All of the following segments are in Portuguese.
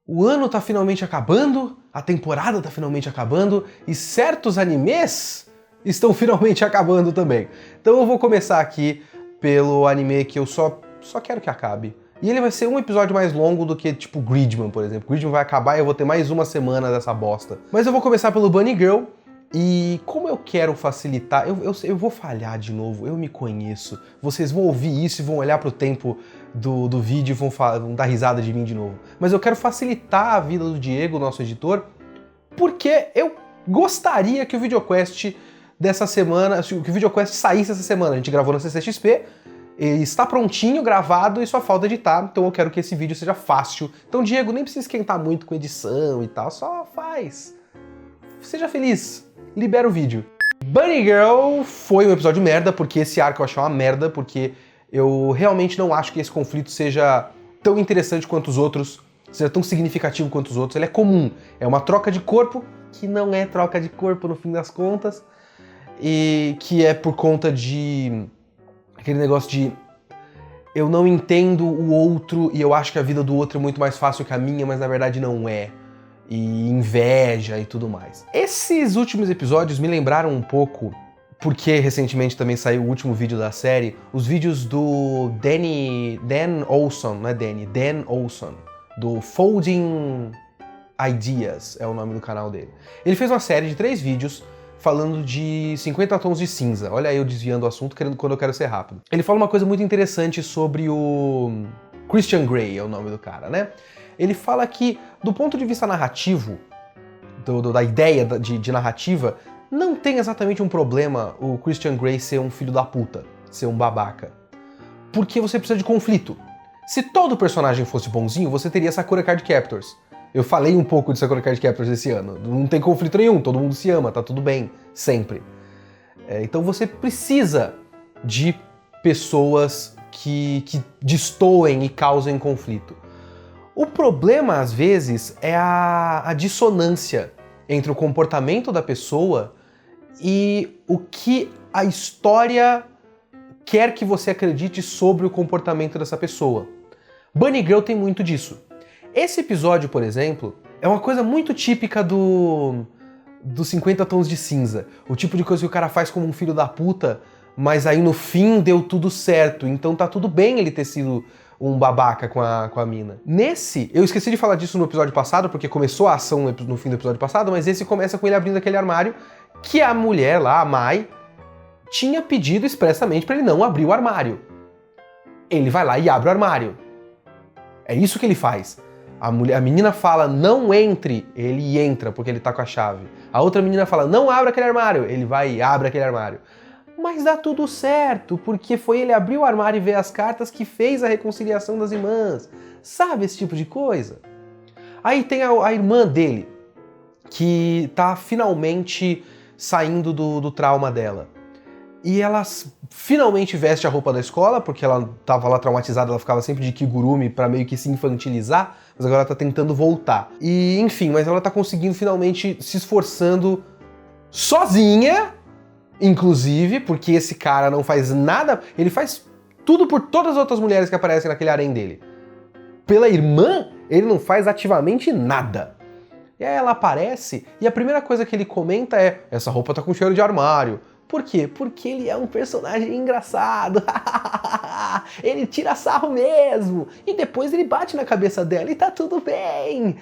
O ano tá finalmente acabando, a temporada tá finalmente acabando e certos animes estão finalmente acabando também. Então eu vou começar aqui pelo anime que eu só quero que acabe. E ele vai ser um episódio mais longo do que, tipo, Gridman, por exemplo. Gridman vai acabar e eu vou ter mais uma semana dessa bosta. Mas eu vou começar pelo Bunny Girl. E como eu quero facilitar, eu vou falhar de novo, eu me conheço. Vocês vão ouvir isso e vão olhar pro tempo do vídeo e vão dar risada de mim de novo. Mas eu quero facilitar a vida do Diego, nosso editor, porque eu gostaria que o VideoQuest dessa semana, que o VideoQuest saísse essa semana. A gente gravou na CCXP, ele está prontinho, gravado e só falta editar, então eu quero que esse vídeo seja fácil. Então, Diego, nem precisa esquentar muito com edição e tal, só faz. Seja feliz. Libera o vídeo. Bunny Girl foi um episódio merda, porque esse arco eu achei uma merda, porque eu realmente não acho que esse conflito seja tão interessante quanto os outros, seja tão significativo quanto os outros. Ele é comum, é uma troca de corpo, que não é troca de corpo no fim das contas, e que é por conta de aquele negócio de eu não entendo o outro e eu acho que a vida do outro é muito mais fácil que a minha, mas na verdade não é. E inveja e tudo mais. Esses últimos episódios me lembraram um pouco, porque recentemente também saiu o último vídeo da série, os vídeos do Dan Olson, não é Danny, Dan Olson, do Folding Ideas, é o nome do canal dele. Ele fez uma série de 3 vídeos falando de 50 tons de cinza. Olha aí eu desviando o assunto quando eu quero ser rápido. Ele fala uma coisa muito interessante sobre o Christian Grey, é o nome do cara, né? Ele fala que, do ponto de vista narrativo, da ideia de narrativa, não tem exatamente um problema o Christian Grey ser um filho da puta, ser um babaca. Porque você precisa de conflito. Se todo personagem fosse bonzinho, você teria Sakura Card Captors. Eu falei um pouco de Sakura Card Captors esse ano. Não tem conflito nenhum, todo mundo se ama, tá tudo bem, sempre. Então você precisa de pessoas que destoem e causem conflito. O problema, às vezes, é a dissonância entre o comportamento da pessoa e o que a história quer que você acredite sobre o comportamento dessa pessoa. Bunny Girl tem muito disso. Esse episódio, por exemplo, é uma coisa muito típica dos 50 tons de cinza. O tipo de coisa que o cara faz como um filho da puta, mas aí no fim deu tudo certo, então tá tudo bem ele ter sido um babaca com a mina. Nesse, eu esqueci de falar disso no episódio passado, porque começou a ação no fim do episódio passado, mas esse começa com ele abrindo aquele armário que a mulher lá, a Mai, tinha pedido expressamente pra ele não abrir o armário. Ele vai lá e abre o armário. É isso que ele faz. A menina fala, não entre, ele entra porque ele tá com a chave. A outra menina fala, não abra aquele armário, ele vai e abre aquele armário. Mas dá tudo certo, porque foi ele abrir o armário e ver as cartas que fez a reconciliação das irmãs. Sabe esse tipo de coisa? Aí tem a irmã dele, que tá finalmente saindo do trauma dela. E ela finalmente veste a roupa da escola, porque ela tava lá traumatizada, ela ficava sempre de kigurumi pra meio que se infantilizar, mas agora ela tá tentando voltar. E enfim, mas ela tá conseguindo finalmente se esforçando sozinha, inclusive, porque esse cara não faz nada, ele faz tudo por todas as outras mulheres que aparecem naquele harém dele. Pela irmã, ele não faz ativamente nada. E aí ela aparece, e a primeira coisa que ele comenta é, essa roupa tá com cheiro de armário. Por quê? Porque ele é um personagem engraçado. Ele tira sarro mesmo. E depois ele bate na cabeça dela e tá tudo bem.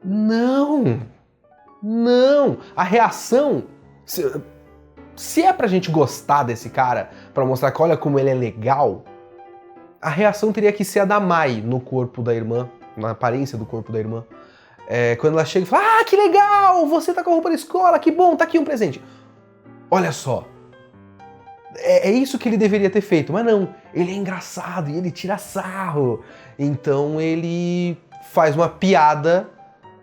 Não. Não. A reação... Se é pra gente gostar desse cara, pra mostrar que olha como ele é legal, a reação teria que ser a da Mai no corpo da irmã, na aparência do corpo da irmã. Quando ela chega e fala, ah, que legal, você tá com a roupa da escola, que bom, tá aqui um presente. Olha só, é isso que ele deveria ter feito, mas não, ele é engraçado e ele tira sarro. Então ele faz uma piada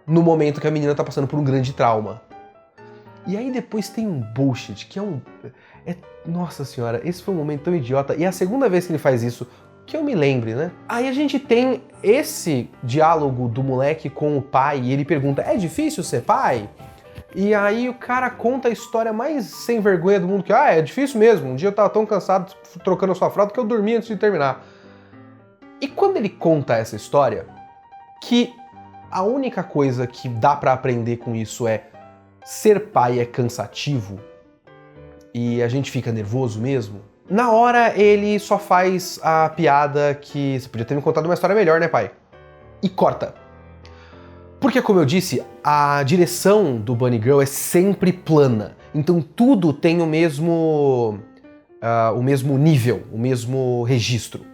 no momento que a menina tá passando por um grande trauma. E aí depois tem um bullshit, que nossa senhora, esse foi um momento tão idiota. E é a segunda vez que ele faz isso, que eu me lembre, né? Aí a gente tem esse diálogo do moleque com o pai, e ele pergunta, é difícil ser pai? E aí o cara conta a história mais sem vergonha do mundo, que, é difícil mesmo, um dia eu tava tão cansado trocando a sua fralda que eu dormi antes de terminar. E quando ele conta essa história, que a única coisa que dá pra aprender com isso é ser pai é cansativo e a gente fica nervoso mesmo. Na hora ele só faz a piada que você podia ter me contado uma história melhor, né, pai? E corta. Porque, como eu disse, a direção do Bunny Girl é sempre plana. Então tudo tem o mesmo nível, o mesmo registro.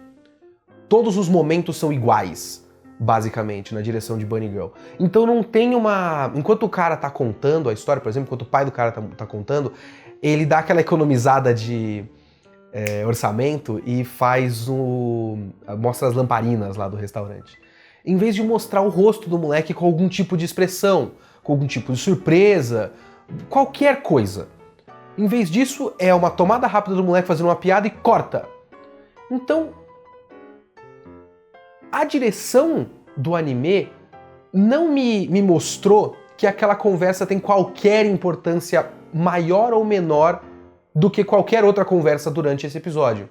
Todos os momentos são iguais, basicamente, na direção de Bunny Girl. Então não tem uma... Enquanto o cara tá contando a história, por exemplo, enquanto o pai do cara tá contando, ele dá aquela economizada de orçamento e mostra as lamparinas lá do restaurante. Em vez de mostrar o rosto do moleque com algum tipo de expressão, com algum tipo de surpresa, qualquer coisa. Em vez disso, é uma tomada rápida do moleque fazendo uma piada e corta. Então, a direção do anime não me mostrou que aquela conversa tem qualquer importância maior ou menor do que qualquer outra conversa durante esse episódio.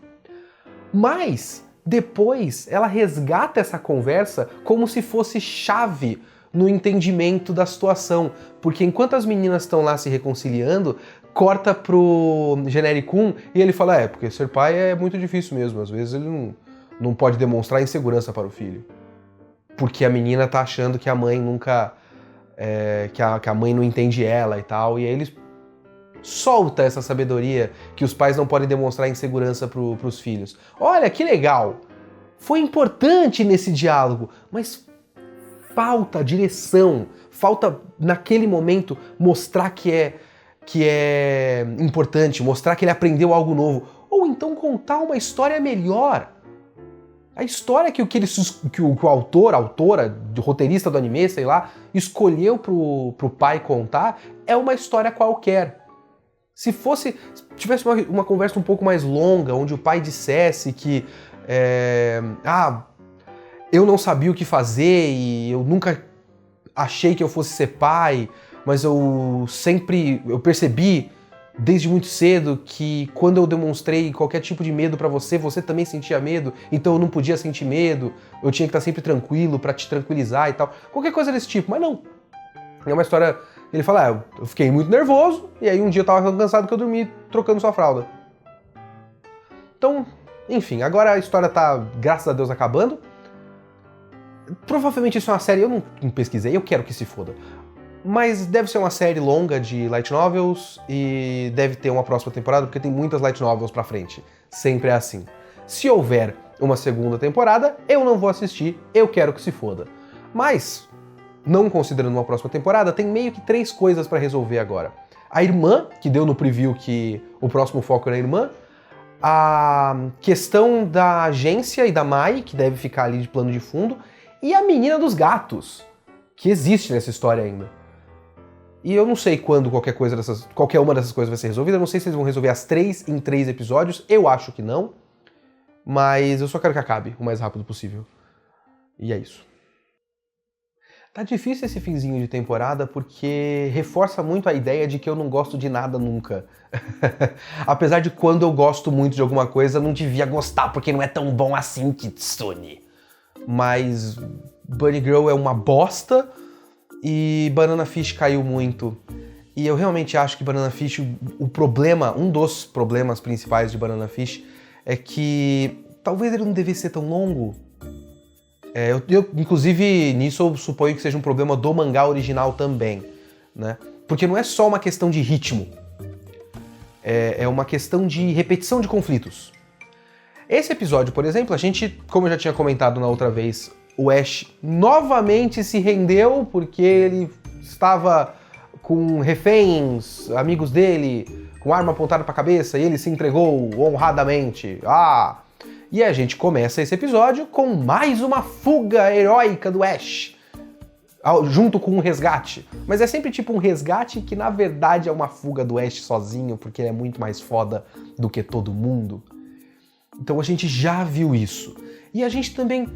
Mas depois ela resgata essa conversa como se fosse chave no entendimento da situação, porque enquanto as meninas estão lá se reconciliando, corta pro Generic-kun e ele fala, porque ser pai é muito difícil mesmo, às vezes ele não pode demonstrar insegurança para o filho. Porque a menina tá achando que a mãe nunca... que a mãe não entende ela e tal, e aí eles solta essa sabedoria que os pais não podem demonstrar insegurança pros filhos. Olha, que legal! Foi importante nesse diálogo, mas falta direção, falta naquele momento mostrar que é importante, mostrar que ele aprendeu algo novo, ou então contar uma história melhor. A história que o autor, a autora, o roteirista do anime, sei lá, escolheu pro pai contar é uma história qualquer. Se tivesse uma conversa um pouco mais longa, onde o pai dissesse que eu não sabia o que fazer e eu nunca achei que eu fosse ser pai, mas eu percebi desde muito cedo que quando eu demonstrei qualquer tipo de medo pra você, você também sentia medo, então eu não podia sentir medo, eu tinha que estar sempre tranquilo pra te tranquilizar e tal. Qualquer coisa desse tipo, mas não. É uma história... Ele fala, eu fiquei muito nervoso, e aí um dia eu tava tão cansado que eu dormi trocando sua fralda. Então, enfim, agora a história tá, graças a Deus, acabando. Provavelmente isso é uma série, eu não pesquisei, eu quero que se foda. Mas deve ser uma série longa de light novels e deve ter uma próxima temporada, porque tem muitas light novels pra frente. Sempre é assim. Se houver uma segunda temporada, eu não vou assistir, eu quero que se foda. Mas, não considerando uma próxima temporada, tem meio que 3 coisas pra resolver agora. A irmã, que deu no preview que o próximo foco é na irmã, a questão da agência e da Mai, que deve ficar ali de plano de fundo, e a menina dos gatos, que existe nessa história ainda. E eu não sei quando qualquer uma dessas coisas vai ser resolvida, eu não sei se eles vão resolver as 3 em 3 episódios, eu acho que não, mas eu só quero que acabe o mais rápido possível. E é isso. Tá difícil esse finzinho de temporada porque reforça muito a ideia de que eu não gosto de nada nunca. Apesar de quando eu gosto muito de alguma coisa, eu não devia gostar porque não é tão bom assim, Kitsune. Mas Bunny Girl é uma bosta e Banana Fish caiu muito. E eu realmente acho que Banana Fish, um dos problemas principais de Banana Fish é que talvez ele não devesse ser tão longo. Inclusive, nisso eu suponho que seja um problema do mangá original também, né? Porque não é só uma questão de ritmo, é uma questão de repetição de conflitos. Esse episódio, por exemplo, a gente, como eu já tinha comentado na outra vez, o Ash novamente se rendeu porque ele estava com reféns, amigos dele, com arma apontada pra cabeça, e ele se entregou honradamente. E a gente começa esse episódio com mais uma fuga heróica do Ash, junto com um resgate. Mas é sempre tipo um resgate que na verdade é uma fuga do Ash sozinho, porque ele é muito mais foda do que todo mundo. Então a gente já viu isso. E a gente também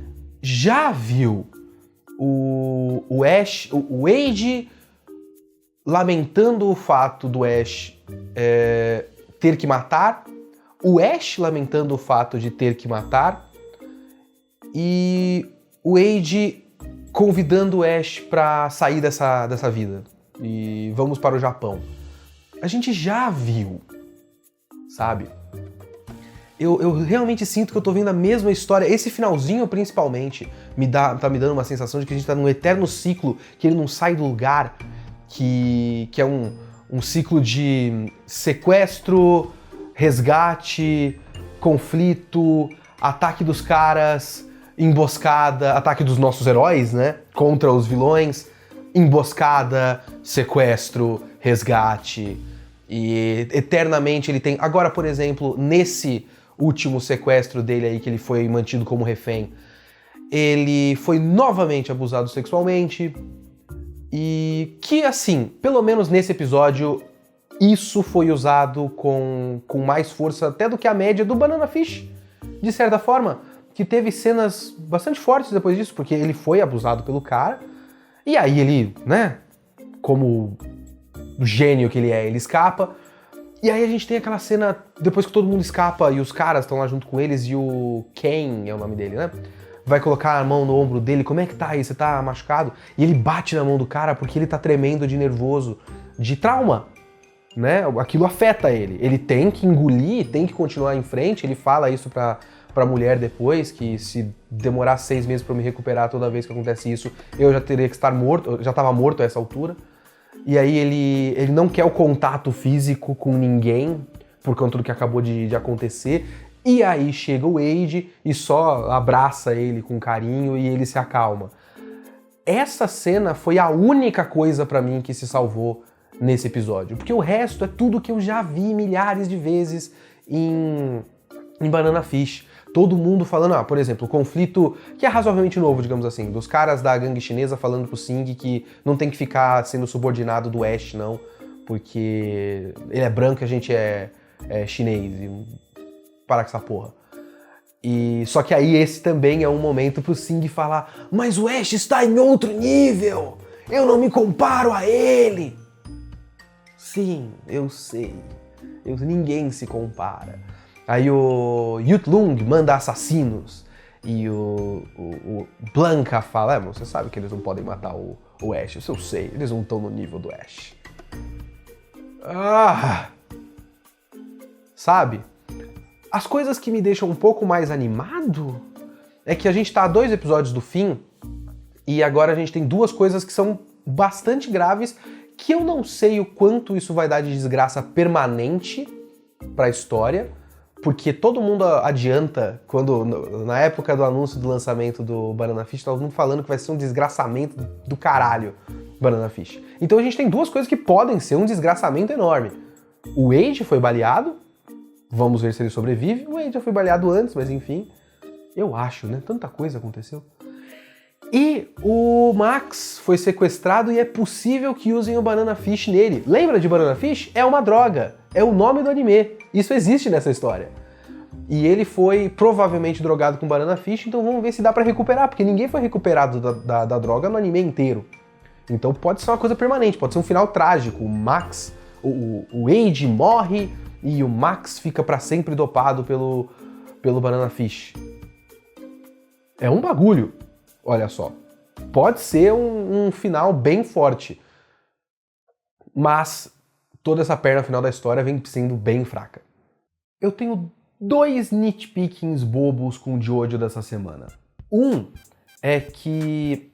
já viu o Ash, o Wade lamentando o fato do Ash ter que matar, o Ash lamentando o fato de ter que matar, e o Wade convidando o Ash pra sair dessa vida. E vamos para o Japão. A gente já viu, sabe? Eu realmente sinto que eu tô vendo a mesma história. Esse finalzinho, principalmente, tá me dando uma sensação de que a gente tá num eterno ciclo, que ele não sai do lugar, que é um ciclo de sequestro, resgate, conflito, ataque dos caras, emboscada, ataque dos nossos heróis, né? Contra os vilões, emboscada, sequestro, resgate. E eternamente ele tem... Agora, por exemplo, nesse último sequestro dele aí, que ele foi mantido como refém, ele foi novamente abusado sexualmente. E que, assim, pelo menos nesse episódio, isso foi usado com mais força até do que a média do Banana Fish, de certa forma, que teve cenas bastante fortes depois disso, porque ele foi abusado pelo cara, e aí ele, né, como o gênio que ele é, ele escapa, e aí a gente tem aquela cena, depois que todo mundo escapa e os caras estão lá junto com eles, e o Ken é o nome dele, né? Vai colocar a mão no ombro dele, como é que tá aí? Você tá machucado? E ele bate na mão do cara porque ele tá tremendo de nervoso, de trauma, né? Aquilo afeta ele. Ele tem que engolir, tem que continuar em frente, ele fala isso pra mulher depois, que se demorar 6 meses pra eu me recuperar toda vez que acontece isso, eu já teria que estar morto, eu já tava morto a essa altura. E aí ele não quer o contato físico com ninguém, por conta do que acabou de acontecer. E aí chega o Wade e só abraça ele com carinho e ele se acalma. Essa cena foi a única coisa pra mim que se salvou nesse episódio, porque o resto é tudo que eu já vi milhares de vezes em Banana Fish. Todo mundo falando, por exemplo, o conflito, que é razoavelmente novo, digamos assim, dos caras da gangue chinesa falando pro Sing que não tem que ficar sendo subordinado do Ash, não, porque ele é branco e a gente é chinês, e parar com essa porra. E só que aí esse também é um momento pro Sing falar, mas o Ash está em outro nível, eu não me comparo a ele. Sim, eu sei, ninguém se compara. Aí o Yutlung manda assassinos e o Blanca fala, você sabe que eles não podem matar o Ash, isso eu sei, eles não estão no nível do Ash. Sabe? As coisas que me deixam um pouco mais animado é que a gente tá a 2 episódios do fim e agora a gente tem 2 coisas que são bastante graves, que eu não sei o quanto isso vai dar de desgraça permanente pra história, porque todo mundo adianta, na época do anúncio do lançamento do Banana Fish, todo mundo falando que vai ser um desgraçamento do caralho, Banana Fish. Então a gente tem 2 coisas que podem ser um desgraçamento enorme. O Wade foi baleado, vamos ver se ele sobrevive. O Wade já foi baleado antes, mas enfim, eu acho, né? Tanta coisa aconteceu. E o Max foi sequestrado e é possível que usem o Banana Fish nele. Lembra de Banana Fish? É uma droga. É o nome do anime. Isso existe nessa história. E ele foi provavelmente drogado com Banana Fish, então vamos ver se dá pra recuperar, porque ninguém foi recuperado da droga no anime inteiro. Então pode ser uma coisa permanente, pode ser um final trágico. O Max, o Wade morre e o Max fica pra sempre dopado pelo Banana Fish. É um bagulho. Olha só, pode ser um final bem forte, mas toda essa perna final da história vem sendo bem fraca. Eu tenho 2 nitpickings bobos com o Jojo dessa semana. Um é que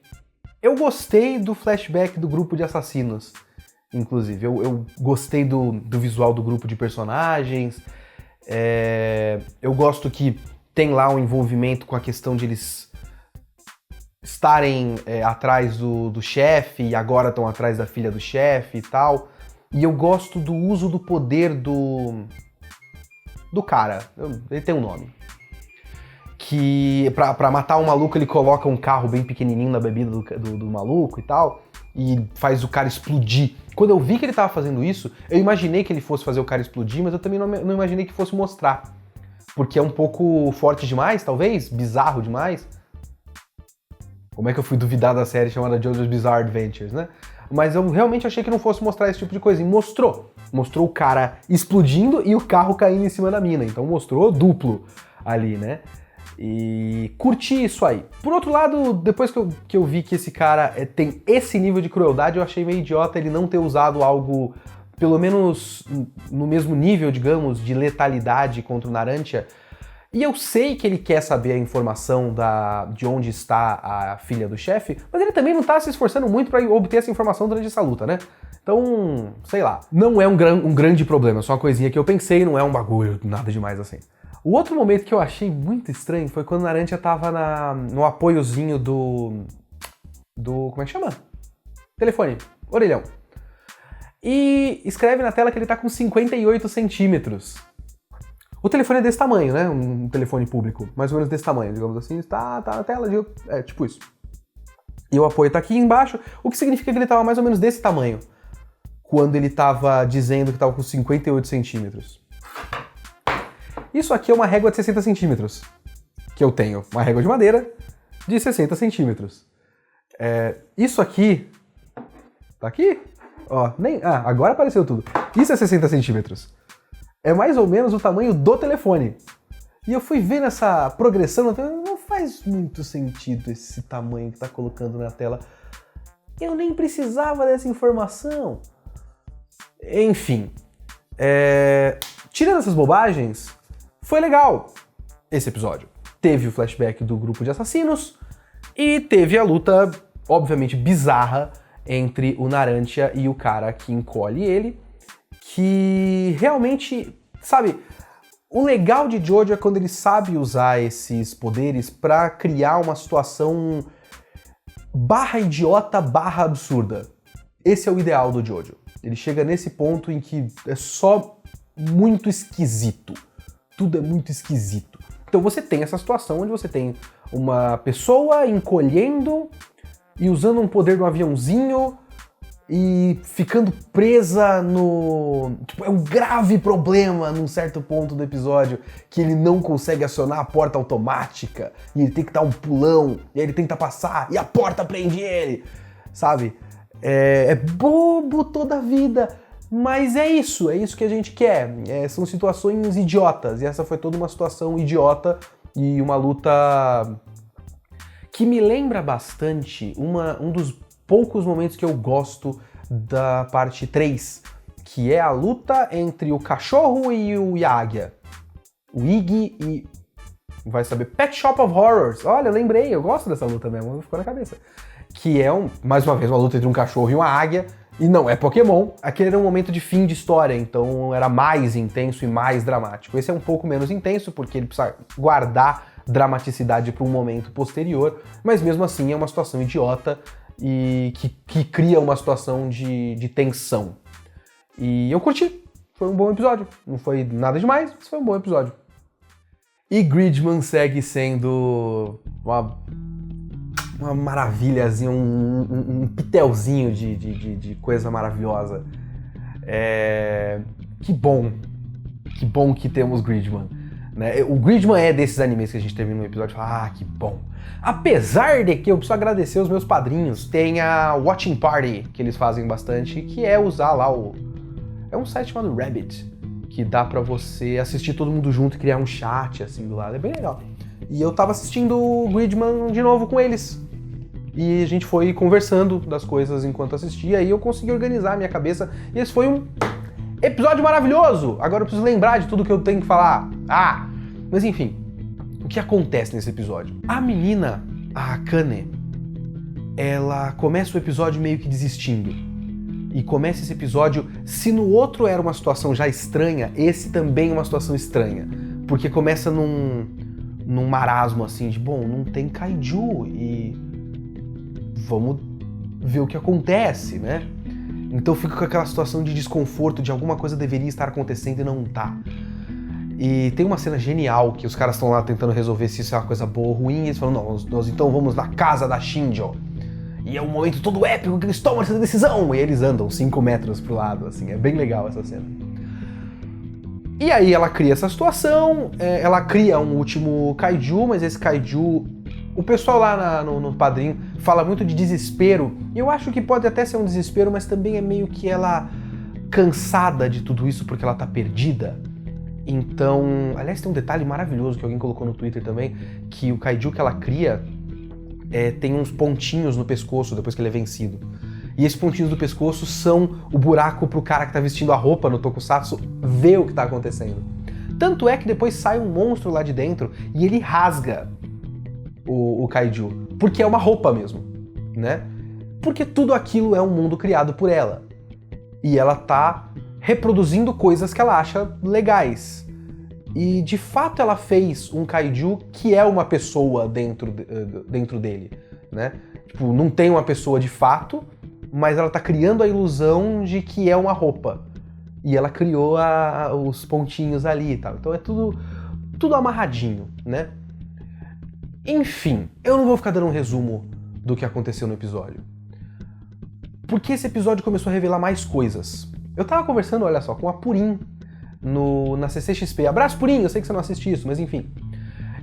eu gostei do flashback do grupo de assassinos, inclusive. Eu gostei do visual do grupo de personagens, eu gosto que tem lá um envolvimento com a questão de eles estarem atrás do chefe e agora estão atrás da filha do chefe e tal. E eu gosto do uso do poder do cara. Ele tem um nome. Que pra matar um maluco ele coloca um carro bem pequenininho na bebida do maluco e tal. E faz o cara explodir. Quando eu vi que ele tava fazendo isso, eu imaginei que ele fosse fazer o cara explodir, mas eu também não imaginei que fosse mostrar. Porque é um pouco forte demais, talvez? Bizarro demais. Como é que eu fui duvidar da série chamada JoJo's Bizarre Adventures, né? Mas eu realmente achei que não fosse mostrar esse tipo de coisa. E mostrou. Mostrou o cara explodindo e o carro caindo em cima da mina. Então mostrou duplo ali, né? E curti isso aí. Por outro lado, depois que eu vi que esse cara tem esse nível de crueldade, eu achei meio idiota ele não ter usado algo, pelo menos no mesmo nível, digamos, de letalidade contra o Narancia. E eu sei que ele quer saber a informação de onde está a filha do chefe, mas ele também não tá se esforçando muito para obter essa informação durante essa luta, né? Então, sei lá. Não é um grande problema, é só uma coisinha que eu pensei, não é um bagulho, nada demais assim. O outro momento que eu achei muito estranho foi quando o Narancia tava no apoiozinho do... como é que chama? Telefone, orelhão. E escreve na tela que ele tá com 58 centímetros. O telefone é desse tamanho, né? Um telefone público, mais ou menos desse tamanho, digamos assim. Tá na tela, tipo isso. E o apoio tá aqui embaixo, o que significa que ele tava mais ou menos desse tamanho quando ele tava dizendo que tava com 58 centímetros. Isso aqui é uma régua de 60 centímetros que eu tenho. Uma régua de madeira de 60 centímetros. Isso aqui... Tá aqui? Ó, agora apareceu tudo. Isso é 60 centímetros. É mais ou menos o tamanho do telefone. E eu fui vendo essa progressão, não faz muito sentido esse tamanho que tá colocando na tela. Eu nem precisava dessa informação. Enfim. Tirando essas bobagens... Foi legal esse episódio. Teve o flashback do grupo de assassinos e teve a luta, obviamente, bizarra entre o Narancia e o cara que encolhe ele, que realmente, sabe, o legal de Jojo é quando ele sabe usar esses poderes pra criar uma situação barra idiota, barra absurda. Esse é o ideal do Jojo. Ele chega nesse ponto em que é só muito esquisito. Tudo é muito esquisito. Então você tem essa situação onde você tem uma pessoa encolhendo e usando um poder do aviãozinho e ficando presa no... Tipo, é um grave problema num certo ponto do episódio que ele não consegue acionar a porta automática e ele tem que dar um pulão e aí ele tenta passar e a porta prende ele, sabe? É bobo toda a vida. Mas é isso que a gente quer. São situações idiotas. E essa foi toda uma situação idiota e uma luta que me lembra bastante um dos poucos momentos que eu gosto da parte 3, que é a luta entre o cachorro e a águia. O Iggy e... vai saber, Pet Shop of Horrors. Olha, eu lembrei, eu gosto dessa luta mesmo, ficou na cabeça. Que é, mais uma vez, uma luta entre um cachorro e uma águia. E não é Pokémon, aquele era um momento de fim de história, então era mais intenso e mais dramático. Esse é um pouco menos intenso, porque ele precisa guardar dramaticidade para um momento posterior, mas mesmo assim é uma situação idiota e que cria uma situação de tensão. E eu curti, foi um bom episódio. Não foi nada demais, mas foi um bom episódio. E Gridman segue sendo uma maravilhazinha, um pitelzinho de coisa maravilhosa. Que bom que temos Gridman. Né? O Gridman é desses animes que a gente teve no episódio. Que bom. Apesar de que eu preciso agradecer os meus padrinhos. Tem a Watching Party, que eles fazem bastante, que é usar lá é um site chamado Rabbit, que dá pra você assistir todo mundo junto e criar um chat assim do lado. É bem legal. E eu tava assistindo o Gridman de novo com eles. E a gente foi conversando das coisas enquanto assistia e eu consegui organizar a minha cabeça. E esse foi um episódio maravilhoso! Agora eu preciso lembrar de tudo que eu tenho que falar. Mas enfim, o que acontece nesse episódio? A menina, a Akane, ela começa o episódio meio que desistindo. E começa esse episódio, se no outro era uma situação já estranha, esse também é uma situação estranha. Porque começa num marasmo assim de, bom, não tem kaiju e... vamos ver o que acontece, né? Então fica com aquela situação de desconforto, de alguma coisa deveria estar acontecendo e não tá. E tem uma cena genial que os caras estão lá tentando resolver se isso é uma coisa boa ou ruim, e eles falam, não, nós então vamos na casa da Shinjo. E é um momento todo épico que eles tomam essa decisão, e eles andam 5 metros pro lado, assim, é bem legal essa cena. E aí ela cria essa situação, ela cria um último kaiju, mas esse kaiju... O pessoal lá no Padrinho fala muito de desespero, e eu acho que pode até ser um desespero, mas também é meio que ela cansada de tudo isso porque ela tá perdida. Então, aliás, tem um detalhe maravilhoso que alguém colocou no Twitter também, que o kaiju que ela cria tem uns pontinhos no pescoço depois que ele é vencido. E esses pontinhos do pescoço são o buraco pro cara que tá vestindo a roupa no Tokusatsu ver o que tá acontecendo. Tanto é que depois sai um monstro lá de dentro e ele rasga o kaiju, porque é uma roupa mesmo, né? Porque tudo aquilo é um mundo criado por ela. E ela tá reproduzindo coisas que ela acha legais. E de fato ela fez um kaiju que é uma pessoa dentro dele, né? Tipo, não tem uma pessoa de fato, mas ela tá criando a ilusão de que é uma roupa. E ela criou os pontinhos ali e tal. Então é tudo amarradinho, né? Enfim, eu não vou ficar dando um resumo do que aconteceu no episódio. Porque esse episódio começou a revelar mais coisas. Eu tava conversando, olha só, com a Purim na CCXP. Abraço, Purim! Eu sei que você não assiste isso, mas enfim.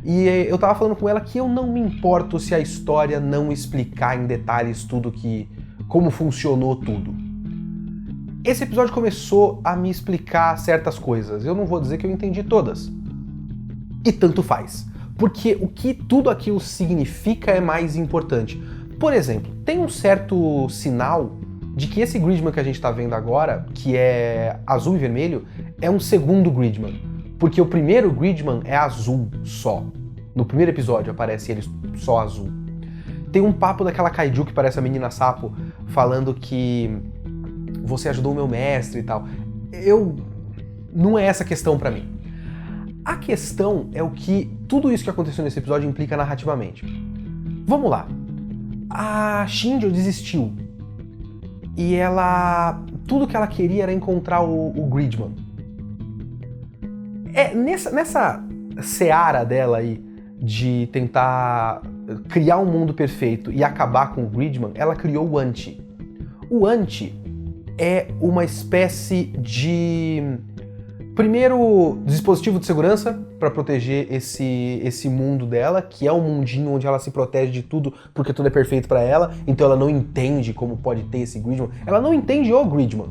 E eu tava falando com ela que eu não me importo se a história não explicar em detalhes como funcionou tudo. Esse episódio começou a me explicar certas coisas. Eu não vou dizer que eu entendi todas. E tanto faz. Porque o que tudo aquilo significa é mais importante. Por exemplo, tem um certo sinal de que esse Gridman que a gente tá vendo agora, que é azul e vermelho, é um segundo Gridman. Porque o primeiro Gridman é azul só. No primeiro episódio aparece ele só azul. Tem um papo daquela kaiju que parece a menina sapo, falando que você ajudou o meu mestre e tal. Não é essa a questão pra mim. A questão é o que tudo isso que aconteceu nesse episódio implica narrativamente. Vamos lá. A Shinjo desistiu. E tudo que ela queria era encontrar o Gridman. Nessa seara dela aí de tentar criar um mundo perfeito e acabar com o Gridman, ela criou o Anti. O Anti é uma espécie de... Primeiro, dispositivo de segurança para proteger esse mundo dela, que é um mundinho onde ela se protege de tudo, porque tudo é perfeito para ela, então ela não entende como pode ter esse Gridman. Ela não entende o Gridman.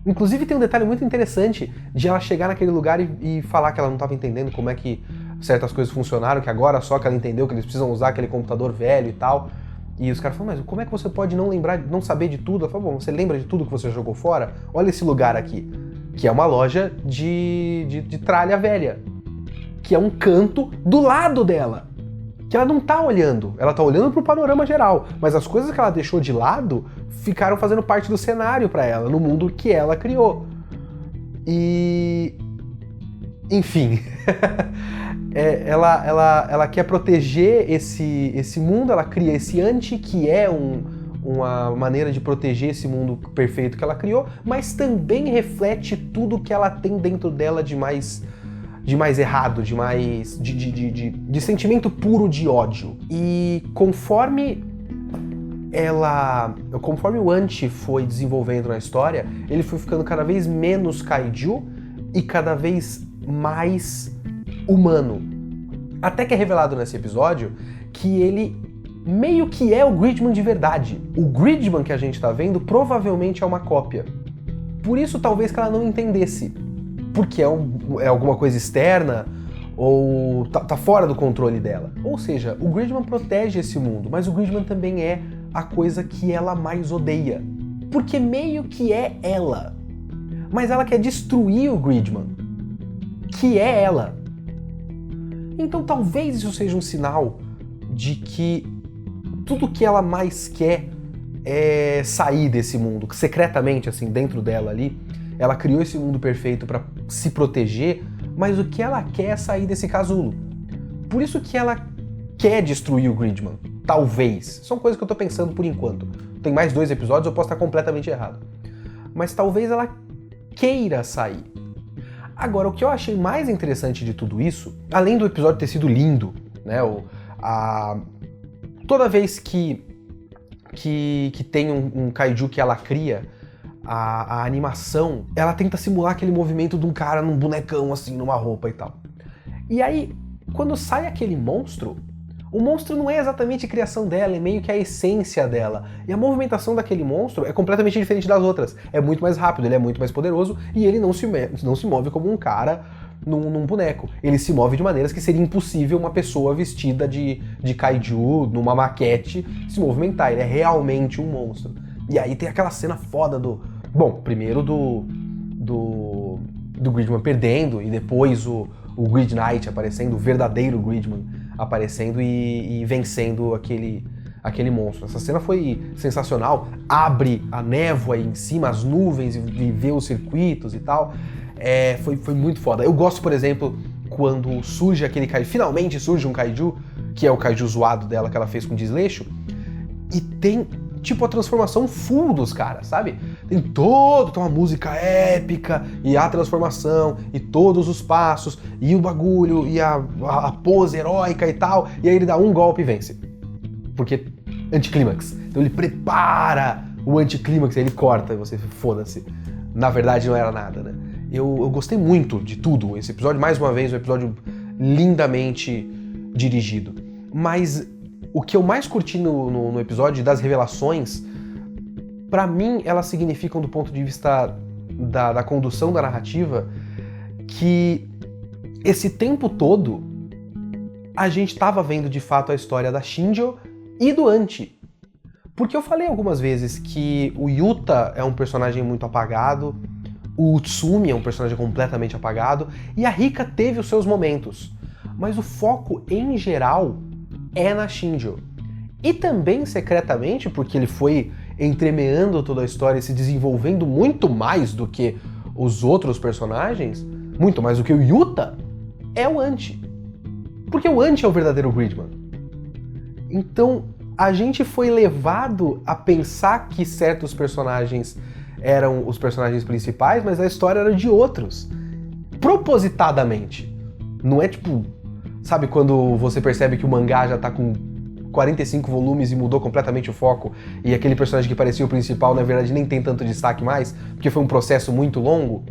Inclusive tem um detalhe muito interessante de ela chegar naquele lugar e falar que ela não estava entendendo como é que certas coisas funcionaram, que agora só que ela entendeu que eles precisam usar aquele computador velho e tal. E os caras falam, mas como é que você pode não saber de tudo? Ela falou, bom, você lembra de tudo que você jogou fora? Olha esse lugar aqui, que é uma loja de tralha velha, que é um canto do lado dela, que ela não tá olhando, ela tá olhando pro panorama geral, mas as coisas que ela deixou de lado ficaram fazendo parte do cenário pra ela, no mundo que ela criou. E... enfim... ela quer proteger esse mundo, ela cria esse Anti, que é uma maneira de proteger esse mundo perfeito que ela criou, mas também reflete tudo que ela tem dentro dela de mais errado, de sentimento puro de ódio. E conforme o Anti foi desenvolvendo na história, ele foi ficando cada vez menos kaiju e cada vez mais humano. Até que é revelado nesse episódio que ele meio que é o Gridman de verdade. O Gridman que a gente tá vendo provavelmente é uma cópia. Por isso talvez que ela não entendesse. Porque é alguma coisa externa ou tá fora do controle dela. Ou seja, o Gridman protege esse mundo, mas o Gridman também é a coisa que ela mais odeia. Porque meio que é ela. Mas ela quer destruir o Gridman, que é ela. Então talvez isso seja um sinal de que tudo que ela mais quer é sair desse mundo, que secretamente, assim, dentro dela ali, ela criou esse mundo perfeito para se proteger, mas o que ela quer é sair desse casulo. Por isso que ela quer destruir o Gridman. Talvez. São coisas que eu tô pensando por enquanto. Tem mais 2 episódios, eu posso estar completamente errado. Mas talvez ela queira sair. Agora, o que eu achei mais interessante de tudo isso, além do episódio ter sido lindo, né, toda vez que tem um kaiju que ela cria, a animação, ela tenta simular aquele movimento de um cara num bonecão, assim, numa roupa e tal. E aí, quando sai aquele monstro, o monstro não é exatamente a criação dela, é meio que a essência dela. E a movimentação daquele monstro é completamente diferente das outras. É muito mais rápido, ele é muito mais poderoso e ele não se move como um cara num boneco. Ele se move de maneiras que seria impossível uma pessoa vestida de kaiju, numa maquete, se movimentar. Ele é realmente um monstro. E aí tem aquela cena foda do... Bom, primeiro do Gridman perdendo, e depois o Grid Knight aparecendo, o verdadeiro Gridman aparecendo e vencendo aquele monstro. Essa cena foi sensacional. Abre a névoa em cima, as nuvens, e vê os circuitos e tal. Foi muito foda. Eu gosto, por exemplo, quando surge aquele kaiju, finalmente surge um kaiju, que é o kaiju zoado dela que ela fez com desleixo, e tem tipo a transformação full dos caras, sabe? Tem uma música épica, e a transformação, e todos os passos, e o bagulho, e a pose heróica e tal, e aí ele dá um golpe e vence. Porque anticlímax. Então ele prepara o anticlímax, aí ele corta, e você foda-se. Na verdade não era nada, né? Eu gostei muito de tudo. Esse episódio, mais uma vez, um episódio lindamente dirigido. Mas o que eu mais curti no episódio das revelações, pra mim, elas significam, do ponto de vista da condução da narrativa, que esse tempo todo a gente tava vendo de fato a história da Shinjo e do Anti. Porque eu falei algumas vezes que o Yuta é um personagem muito apagado, o Utsumi é um personagem completamente apagado, e a Rika teve os seus momentos. Mas o foco, em geral, é na Shinjo. E também, secretamente, porque ele foi entremeando toda a história e se desenvolvendo muito mais do que os outros personagens, muito mais do que o Yuta, é o Anti. Porque o Anti é o verdadeiro Gridman. Então, a gente foi levado a pensar que certos personagens eram os personagens principais, mas a história era de outros. Propositadamente. Não é tipo... Sabe quando você percebe que o mangá já tá com 45 volumes e mudou completamente o foco, e aquele personagem que parecia o principal, na verdade, nem tem tanto destaque mais, porque foi um processo muito longo?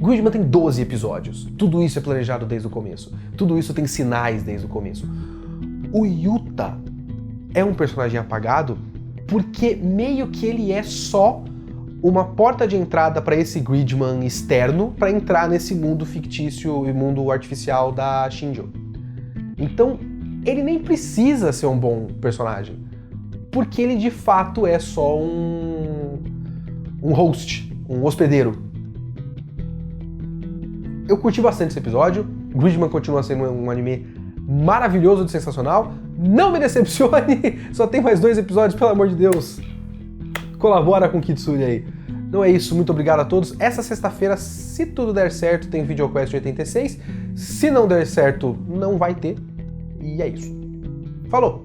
Gridman tem 12 episódios. Tudo isso é planejado desde o começo. Tudo isso tem sinais desde o começo. O Yuta é um personagem apagado porque meio que ele é só uma porta de entrada para esse Gridman externo para entrar nesse mundo fictício e mundo artificial da Shinjo. Então, ele nem precisa ser um bom personagem, porque ele de fato é só um host, um hospedeiro. Eu curti bastante esse episódio. Gridman continua sendo um anime maravilhoso e sensacional. Não me decepcione, só tem mais 2 episódios, pelo amor de Deus. Colabora com o Kitsune aí. Então é isso, muito obrigado a todos. Essa sexta-feira, se tudo der certo, tem VideoQuest 86. Se não der certo, não vai ter. E é isso. Falou!